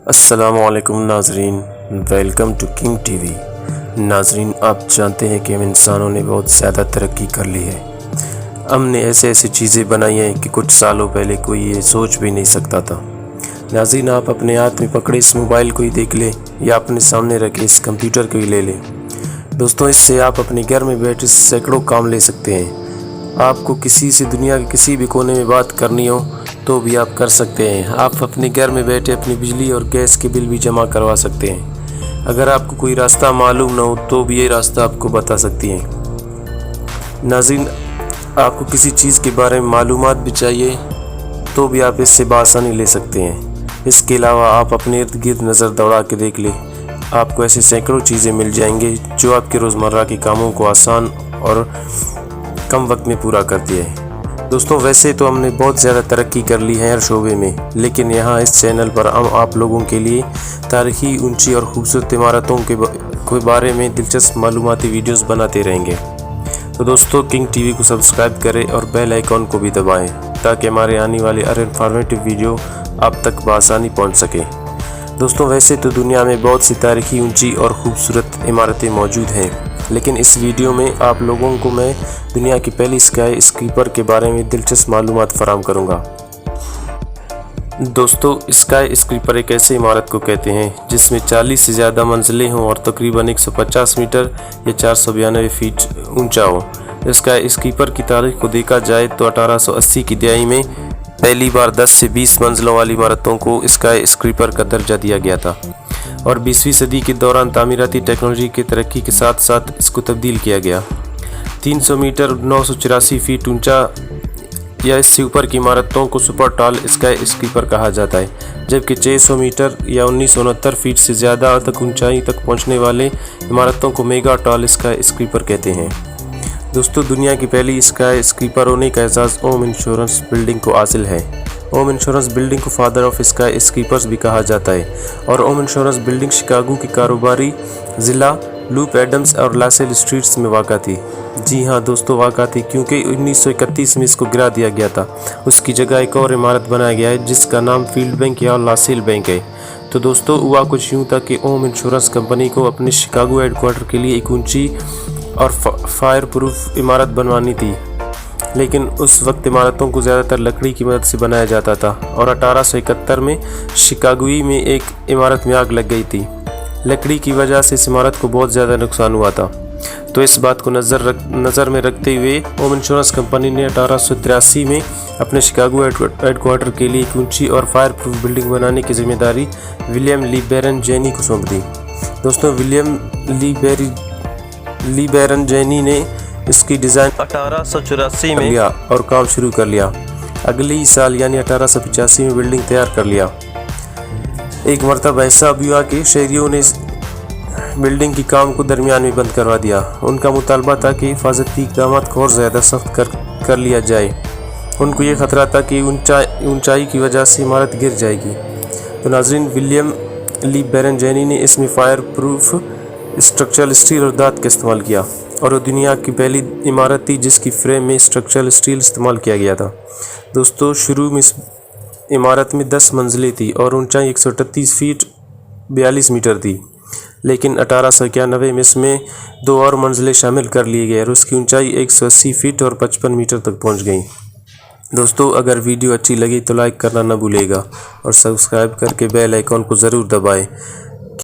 السلام علیکم ناظرین، ویلکم ٹو کنگ ٹی وی۔ ناظرین، آپ جانتے ہیں کہ ہم انسانوں نے بہت زیادہ ترقی کر لی ہے۔ ہم نے ایسی چیزیں بنائی ہیں کہ کچھ سالوں پہلے کوئی یہ سوچ بھی نہیں سکتا تھا۔ ناظرین، آپ اپنے ہاتھ میں پکڑے اس موبائل کو ہی دیکھ لیں یا اپنے سامنے رکھے اس کمپیوٹر کو ہی لے لیں۔ دوستوں، اس سے آپ اپنے گھر میں بیٹھے سینکڑوں کام لے سکتے ہیں۔ آپ کو کسی سے دنیا کے کسی بھی کونے میں بات کرنی ہو تو بھی آپ کر سکتے ہیں۔ آپ اپنے گھر میں بیٹھے اپنی بجلی اور گیس کے بل بھی جمع کروا سکتے ہیں۔ اگر آپ کو کوئی راستہ معلوم نہ ہو تو بھی یہ راستہ آپ کو بتا سکتی ہیں۔ ناظرین، آپ کو کسی چیز کے بارے میں معلومات بھی چاہیے تو بھی آپ اس سے بآسانی لے سکتے ہیں۔ اس کے علاوہ آپ اپنے ارد گرد نظر دوڑا کے دیکھ لیں، آپ کو ایسے سینکڑوں چیزیں مل جائیں گے جو آپ کے روزمرہ کے کاموں کو آسان اور کم وقت میں پورا کرتی ہے۔ دوستوں، ویسے تو ہم نے بہت زیادہ ترقی کر لی ہے ہر شعبے میں، لیکن یہاں اس چینل پر ہم آپ لوگوں کے لیے تاریخی، اونچی اور خوبصورت عمارتوں کے بارے میں دلچسپ معلوماتی ویڈیوز بناتے رہیں گے۔ تو دوستوں، کنگ ٹی وی کو سبسکرائب کریں اور بیل آئیکن کو بھی دبائیں تاکہ ہمارے آنے والے ہر انفارمیٹو ویڈیو آپ تک بآسانی پہنچ سکے۔ دوستوں، ویسے تو دنیا میں بہت سی تاریخی، اونچی اور خوبصورت عمارتیں موجود ہیں، لیکن اس ویڈیو میں آپ لوگوں کو میں دنیا کی پہلی اسکائی اسکریپر کے بارے میں دلچسپ معلومات فراہم کروں گا۔ دوستوں، اسکائی اسکریپر ایک ایسی عمارت کو کہتے ہیں جس میں 40 سے زیادہ منزلیں ہوں اور تقریباً 150 میٹر یا 492 فیٹ اونچا ہو۔ اسکائی اسکریپر کی تاریخ کو دیکھا جائے تو 1880 کی دہائی میں پہلی بار 10 سے 20 منزلوں والی عمارتوں کو اسکائی اسکریپر کا درجہ دیا گیا تھا، اور 20ویں صدی کے دوران تعمیراتی ٹیکنالوجی کی ترقی کے ساتھ ساتھ اس کو تبدیل کیا گیا۔ 300 میٹر 984 فیٹ اونچا یا اس سے اوپر کی عمارتوں کو سپر ٹال اسکائی اسکریپر کہا جاتا ہے، جبکہ 600 میٹر یا 1969 فیٹ سے زیادہ تک اونچائی تک پہنچنے والے عمارتوں کو میگا ٹال اسکائی اسکریپر کہتے ہیں۔ دوستوں، دنیا کی پہلی اسکائی اسکریپر ہونے کا اعزاز اوم انشورنس بلڈنگ کو حاصل ہے۔ اوم انشورنس بلڈنگ کو فادر آف اسکائی اسکریپرز بھی کہا جاتا ہے، اور اوم انشورنس بلڈنگ شکاگو کے کاروباری ضلع لوپ ایڈمز اور لاسیل اسٹریٹس میں واقع تھی۔ جی ہاں دوستوں، واقع تھی، کیونکہ 1931 میں اس کو گرا دیا گیا تھا۔ اس کی جگہ ایک اور عمارت بنایا گیا ہے جس کا نام فیلڈ بینک یا لاسیل بینک ہے۔ تو دوستوں، ہوا کچھ یوں تھا کہ اوم انشورنس کمپنی کو اپنے شکاگو ہیڈ کوارٹر کے لیے ایک اونچی اور فائر پروف عمارت بنوانی تھی، لیکن اس وقت عمارتوں کو زیادہ تر لکڑی کی مدد سے بنایا جاتا تھا، اور 1871 میں شکاگوئی میں ایک عمارت میں آگ لگ گئی تھی۔ لکڑی کی وجہ سے اس عمارت کو بہت زیادہ نقصان ہوا تھا، تو اس بات کو نظر میں رکھتے ہوئے اوم انشورنس کمپنی نے 1883 میں اپنے شکاگو ہیڈ کوارٹر کے لیے ایک اونچی اور فائر پروف بلڈنگ بنانے کی ذمہ داری ولیم لی بیرن جینی کو سونپ دی۔ دوستوں، ولیم لی بیرن جینی نے اس کی ڈیزائن 1884 میں لیا اور کام شروع کر لیا۔ اگلے ہی سال یعنی 1885 میں بلڈنگ تیار کر لیا۔ ایک مرتبہ ایسا بھی ہوا کہ شہریوں نے بلڈنگ کی کام کو درمیان میں بند کروا دیا۔ ان کا مطالبہ تھا کہ حفاظتی اقدامات کو اور زیادہ سخت کر لیا جائے۔ ان کو یہ خطرہ تھا کہ اونچائی کی وجہ سے عمارت گر جائے گی۔ تو ناظرین، ولیم لی بیرن جینی نے اس میں فائر پروف اسٹرکچرل اسٹیل اور دھات کا استعمال کیا، اور وہ دنیا کی پہلی عمارت تھی جس کی فریم میں اسٹرکچرل اسٹیل استعمال کیا گیا تھا۔ دوستوں، شروع میں اس عمارت میں 10 منزلیں تھیں اور اونچائی 138 فیٹ 42 میٹر تھی، لیکن 1891 میں اس میں 2 اور منزلیں شامل کر لیے گئے اور اس کی اونچائی 180 فیٹ اور 55 میٹر تک پہنچ گئی۔ دوستوں، اگر ویڈیو اچھی لگی تو لائک کرنا نہ بھولے گا، اور سبسکرائب کر کے بیل آئیکن کو ضرور دبائیں